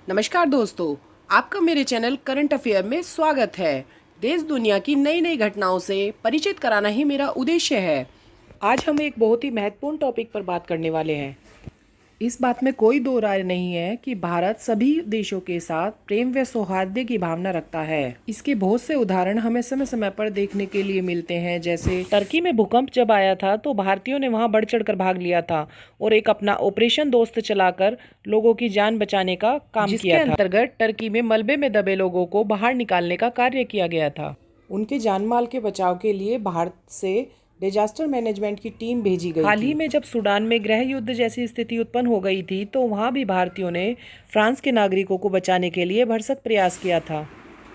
नमस्कार दोस्तों, आपका मेरे चैनल करंट अफेयर में स्वागत है। देश दुनिया की नई नई घटनाओं से परिचित कराना ही मेरा उद्देश्य है। आज हम एक बहुत ही महत्वपूर्ण टॉपिक पर बात करने वाले हैं। इस बात में कोई दो राय नहीं है कि भारत सभी देशों के साथ प्रेम व सौहार्द की भावना रखता है। इसके बहुत से उदाहरण हमें समय समय पर देखने के लिए मिलते हैं। जैसे टर्की में भूकंप जब आया था तो भारतीयों ने वहां बढ़ चढ़कर भाग लिया था और एक अपना ऑपरेशन दोस्त चलाकर लोगों की जान बचाने का काम किया था, जिसके अंतर्गत टर्की में मलबे में दबे लोगों को बाहर निकालने का कार्य किया गया था। उनके जान माल के बचाव के लिए भारत से डिजास्टर मैनेजमेंट की टीम भेजी गई। हाल ही में जब सूडान में गृह युद्ध जैसी स्थिति उत्पन्न हो गई थी तो वहां भी भारतीयों ने फ्रांस के नागरिकों को बचाने के लिए भरसक प्रयास किया था।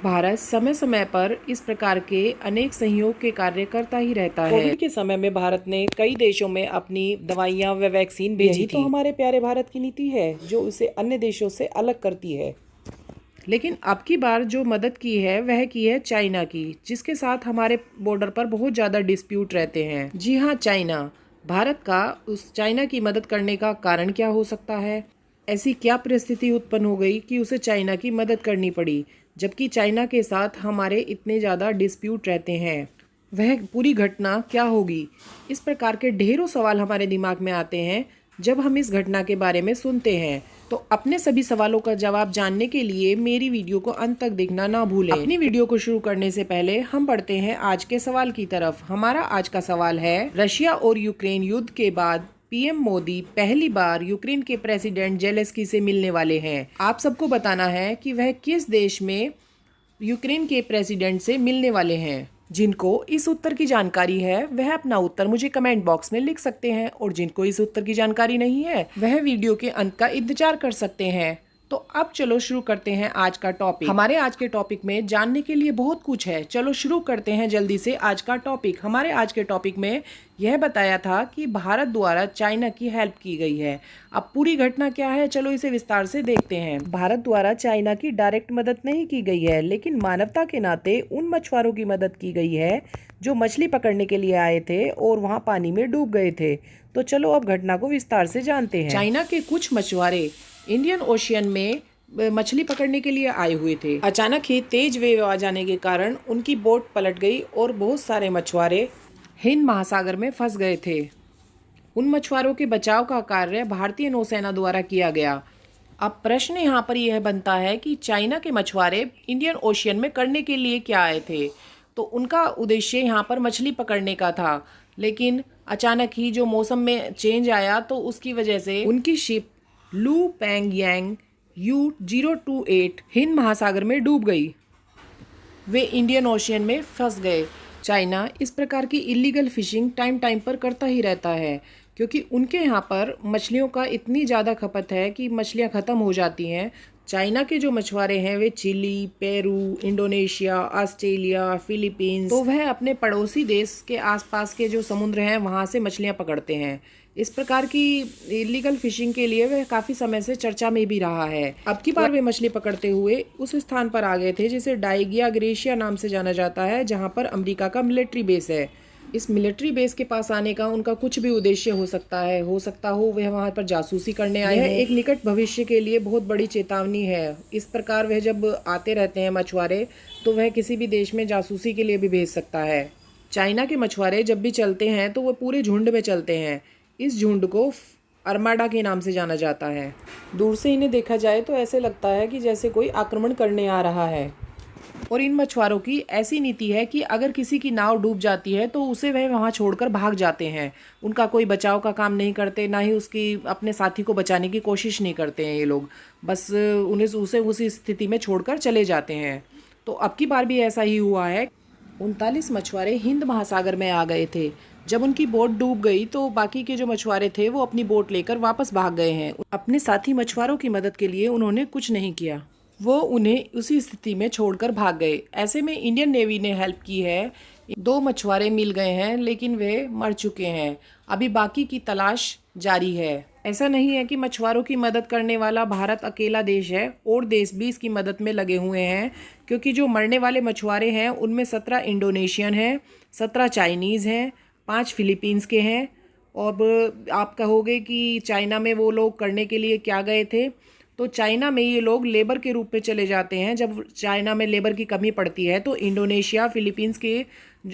भारत समय समय पर इस प्रकार के अनेक सहयोग के कार्य करता ही रहता है। कोविड के समय में भारत ने कई देशों में अपनी दवाइयां व वैक्सीन भेजी थी। तो हमारे प्यारे भारत की नीति है जो उसे अन्य देशों से अलग करती है। लेकिन अब की बार जो मदद की है वह की है चाइना की, जिसके साथ हमारे बॉर्डर पर बहुत ज़्यादा डिस्प्यूट रहते हैं। जी हाँ, चाइना। भारत का उस चाइना की मदद करने का कारण क्या हो सकता है? ऐसी क्या परिस्थिति उत्पन्न हो गई कि उसे चाइना की मदद करनी पड़ी, जबकि चाइना के साथ हमारे इतने ज़्यादा डिस्प्यूट रहते हैं? वह पूरी घटना क्या होगी? इस प्रकार के ढेरों सवाल हमारे दिमाग में आते हैं जब हम इस घटना के बारे में सुनते हैं। तो अपने सभी सवालों का जवाब जानने के लिए मेरी वीडियो को अंत तक देखना ना भूलें। अपनी वीडियो को शुरू करने से पहले हम बढ़ते हैं आज के सवाल की तरफ। हमारा आज का सवाल है, रशिया और यूक्रेन युद्ध के बाद पीएम मोदी पहली बार यूक्रेन के प्रेसिडेंट जेलेंस्की से मिलने वाले हैं। आप सबको बताना है कि वह किस देश में यूक्रेन के प्रेसिडेंट से मिलने वाले हैं। जिनको इस उत्तर की जानकारी है वह अपना उत्तर मुझे कमेंट बॉक्स में लिख सकते हैं और जिनको इस उत्तर की जानकारी नहीं है वह वीडियो के अंत का इंतजार कर सकते हैं। तो अब चलो शुरू करते हैं आज का टॉपिक। हमारे आज के टॉपिक में जानने के लिए बहुत कुछ है। चलो शुरू करते हैं जल्दी से आज का टॉपिक। हमारे आज के टॉपिक में यह बताया था कि भारत द्वारा चाइना की हेल्प की गई है। अब पूरी घटना क्या है, चलो इसे विस्तार से देखते हैं। भारत द्वारा चाइना की डायरेक्ट मदद नहीं की गई है, लेकिन मानवता के नाते उन मछुआरों की मदद की गई है जो मछली पकड़ने के लिए आए थे और वहां पानी में डूब गए थे। तो चलो अब घटना को विस्तार से जानते हैं। चाइना के कुछ मछुआरे इंडियन ओशियन में मछली पकड़ने के लिए आए हुए थे। अचानक ही तेज वेव आ जाने के कारण उनकी बोट पलट गई और बहुत सारे मछुआरे हिंद महासागर में फंस गए थे। उन मछुआरों के बचाव का कार्य भारतीय नौसेना द्वारा किया गया। अब प्रश्न यहाँ पर यह बनता है कि चाइना के मछुआरे इंडियन ओशियन में करने के लिए क्या आए थे? तो उनका उद्देश्य यहाँ पर मछली पकड़ने का था, लेकिन अचानक ही जो मौसम में चेंज आया तो उसकी वजह से उनकी शिप लू पेंग यांग U028 हिंद महासागर में डूब गई। वे इंडियन ओशियन में फंस गए। चाइना इस प्रकार की इलीगल फिशिंग टाइम टाइम पर करता ही रहता है, क्योंकि उनके यहाँ पर मछलियों का इतनी ज़्यादा खपत है कि मछलियाँ ख़त्म हो जाती हैं। चाइना के जो मछुआरे हैं वे Chile, Peru, Indonesia, Australia, Philippines, तो वह अपने पड़ोसी देश के आसपास के जो समुद्र हैं वहाँ से मछलियाँ पकड़ते हैं। इस प्रकार की इलीगल फिशिंग के लिए वह काफ़ी समय से चर्चा में भी रहा है। अब की बार वे मछली पकड़ते हुए उस स्थान पर आ गए थे जिसे डाइगिया ग्रेशिया नाम से जाना जाता है, जहाँ पर अमेरिका का मिलिट्री बेस है। इस मिलिट्री बेस के पास आने का उनका कुछ भी उद्देश्य हो सकता हो वह वहां पर जासूसी करने आए हैं। एक निकट भविष्य के लिए बहुत बड़ी चेतावनी है। इस प्रकार वह जब आते रहते हैं मछुआरे तो वह किसी भी देश में जासूसी के लिए भी भेज सकता है। चाइना के मछुआरे जब भी चलते हैं तो वह पूरे झुंड में चलते हैं। इस झुंड को अरमाडा के नाम से जाना जाता है। दूर से इन्हें देखा जाए तो ऐसे लगता है कि जैसे कोई आक्रमण करने आ रहा है। और इन मछुआरों की ऐसी नीति है कि अगर किसी की नाव डूब जाती है तो उसे वह वहां छोड़कर भाग जाते हैं। उनका कोई बचाव का काम नहीं करते, ना ही उसकी अपने साथी को बचाने की कोशिश नहीं करते हैं ये लोग। बस उसे उसी स्थिति में छोड़कर चले जाते हैं। तो अब की बार भी ऐसा ही हुआ है। 39 मछुआरे हिंद महासागर में आ गए थे। जब उनकी बोट डूब गई तो बाकी के जो मछुआरे थे वो अपनी बोट लेकर वापस भाग गए हैं। अपने साथी मछुआरों की मदद के लिए उन्होंने कुछ नहीं किया, वो उन्हें उसी स्थिति में छोड़कर भाग गए। ऐसे में इंडियन नेवी ने हेल्प की है। 2 मछुआरे मिल गए हैं लेकिन वे मर चुके हैं। अभी बाकी की तलाश जारी है। ऐसा नहीं है कि मछुआरों की मदद करने वाला भारत अकेला देश है, और देश भी इसकी मदद में लगे हुए हैं, क्योंकि जो मरने वाले मछुआरे हैं उनमें 17 इंडोनेशियन हैं, 17 चाइनीज़ हैं, 5 फिलीपींस के हैं। और आप कहोगे कि चाइना में वो लोग करने के लिए क्या गए थे, तो चाइना में ये लोग लेबर के रूप में चले जाते हैं। जब चाइना में लेबर की कमी पड़ती है तो इंडोनेशिया, फिलीपींस के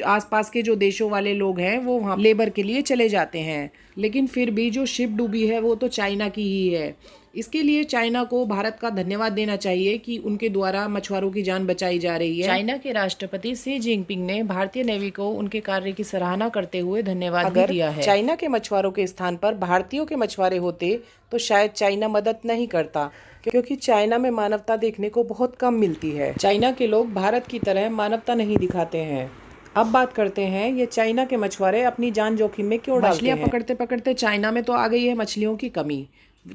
आसपास के जो देशों वाले लोग हैं वो वहाँ लेबर के लिए चले जाते हैं। लेकिन फिर भी जो शिप डूबी है वो तो चाइना की ही है। इसके लिए चाइना को भारत का धन्यवाद देना चाहिए कि उनके द्वारा मछुआरों की जान बचाई जा रही है। चाइना के राष्ट्रपति शी जिनपिंग ने भारतीय नेवी को उनके कार्य की सराहना करते हुए धन्यवाद भी दिया है। चाइना के मछुआरों के स्थान पर भारतीयों के मछुआरे होते तो शायद चाइना मदद नहीं करता, क्योंकि चाइना में मानवता देखने को बहुत कम मिलती है। चाइना के लोग भारत की तरह मानवता नहीं दिखाते हैं। अब बात करते हैं ये चाइना के मछुआरे अपनी जान जोखिम में क्यों डालते हैं। मछलियाँ पकड़ते पकड़ते चाइना में तो आ गई है मछलियों की कमी,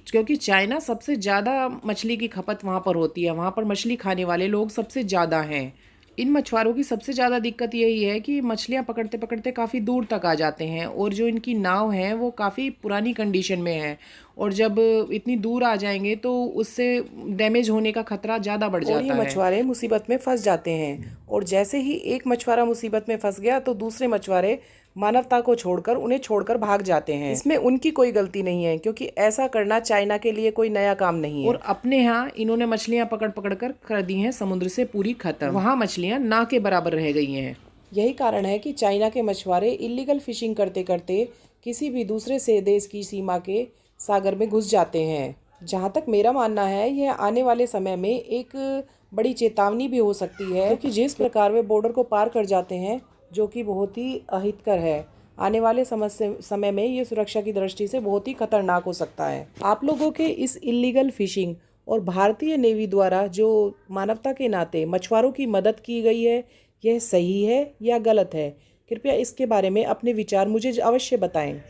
क्योंकि चाइना सबसे ज़्यादा मछली की खपत वहाँ पर होती है। वहाँ पर मछली खाने वाले लोग सबसे ज़्यादा हैं। इन मछुआरों की सबसे ज़्यादा दिक्कत यही है कि मछलियाँ पकड़ते पकड़ते काफ़ी दूर तक आ जाते हैं और जो इनकी नाव है वो काफ़ी पुरानी कंडीशन में है, और जब इतनी दूर आ जाएंगे तो उससे डैमेज होने का खतरा ज़्यादा बढ़ जाता है। ये मछुआरे मुसीबत में फंस जाते हैं, और जैसे ही एक मछुआरा मुसीबत में फंस गया तो दूसरे मछुआरे मानवता को छोड़कर उन्हें छोड़कर भाग जाते हैं। इसमें उनकी कोई गलती नहीं है, क्योंकि ऐसा करना चाइना के लिए कोई नया काम नहीं है। और अपने यहाँ इन्होंने मछलियाँ पकड़ पकड़ कर दी हैं समुद्र से पूरी खत्म। वहाँ मछलियाँ ना के बराबर रह गई हैं। यही कारण है कि चाइना के मछुआरे इलीगल फिशिंग करते करते किसी भी दूसरे से देश की सीमा के सागर में घुस जाते हैं। जहाँ तक मेरा मानना है, यह आने वाले समय में एक बड़ी चेतावनी भी हो सकती है, क्योंकि जिस प्रकार वे बॉर्डर को पार कर जाते हैं, जो कि बहुत ही अहितकर है, आने वाले समय में ये सुरक्षा की दृष्टि से बहुत ही खतरनाक हो सकता है। आप लोगों के इस इलीगल फिशिंग और भारतीय नेवी द्वारा जो मानवता के नाते मछुआरों की मदद की गई है, यह सही है या गलत है? कृपया इसके बारे में अपने विचार मुझे अवश्य बताएं।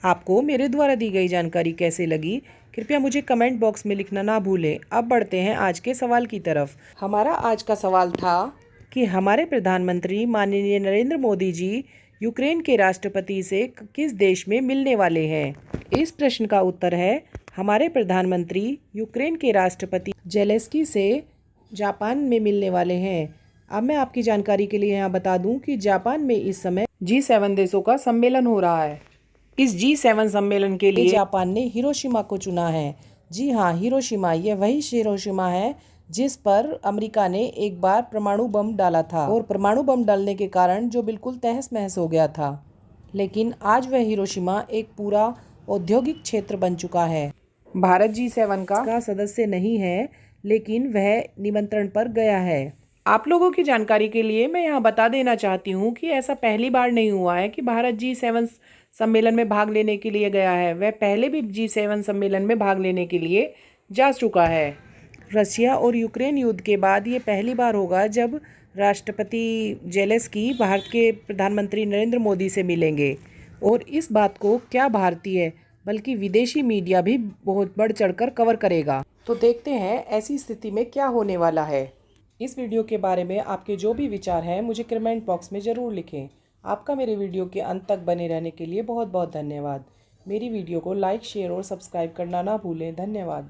आपको मेरे द्वारा दी गई जानकारी कैसे लगी, कृपया मुझे कमेंट बॉक्स में लिखना ना भूलें। अब बढ़ते हैं आज के सवाल की तरफ। हमारा आज का सवाल था कि हमारे प्रधानमंत्री माननीय नरेंद्र मोदी जी यूक्रेन के राष्ट्रपति से किस देश में मिलने वाले हैं? इस प्रश्न का उत्तर है हमारे प्रधानमंत्री यूक्रेन के राष्ट्रपति जेलेंस्की से जापान में मिलने वाले हैं। अब मैं आपकी जानकारी के लिए यहाँ बता दूं कि जापान में इस समय G7 देशों का सम्मेलन हो रहा है। इस G7 सम्मेलन के लिए जापान ने हिरोशिमा को चुना है। जी हाँ, हिरोशिमा, यह वही हिरोशिमा है जिस पर अमेरिका ने एक बार परमाणु बम डाला था, और परमाणु बम डालने के कारण जो बिल्कुल तहस महस हो गया था। लेकिन आज वह हिरोशिमा एक पूरा औद्योगिक क्षेत्र बन चुका है। भारत G7 का सदस्य नहीं है, लेकिन वह निमंत्रण पर गया है। आप लोगों की जानकारी के लिए मैं यहाँ बता देना चाहती हूँ कि ऐसा पहली बार नहीं हुआ है कि भारत G7 सम्मेलन में भाग लेने के लिए गया है। वह पहले भी G7 सम्मेलन में भाग लेने के लिए जा चुका है। रशिया और यूक्रेन युद्ध के बाद ये पहली बार होगा जब राष्ट्रपति जेलेंस्की भारत के प्रधानमंत्री नरेंद्र मोदी से मिलेंगे, और इस बात को क्या भारतीय बल्कि विदेशी मीडिया भी बहुत बढ़ चढ़कर कवर करेगा। तो देखते हैं ऐसी स्थिति में क्या होने वाला है। इस वीडियो के बारे में आपके जो भी विचार हैं मुझे कमेंट बॉक्स में ज़रूर लिखें। आपका मेरे वीडियो के अंत तक बने रहने के लिए बहुत बहुत धन्यवाद। मेरी वीडियो को लाइक, शेयर और सब्सक्राइब करना ना भूलें। धन्यवाद।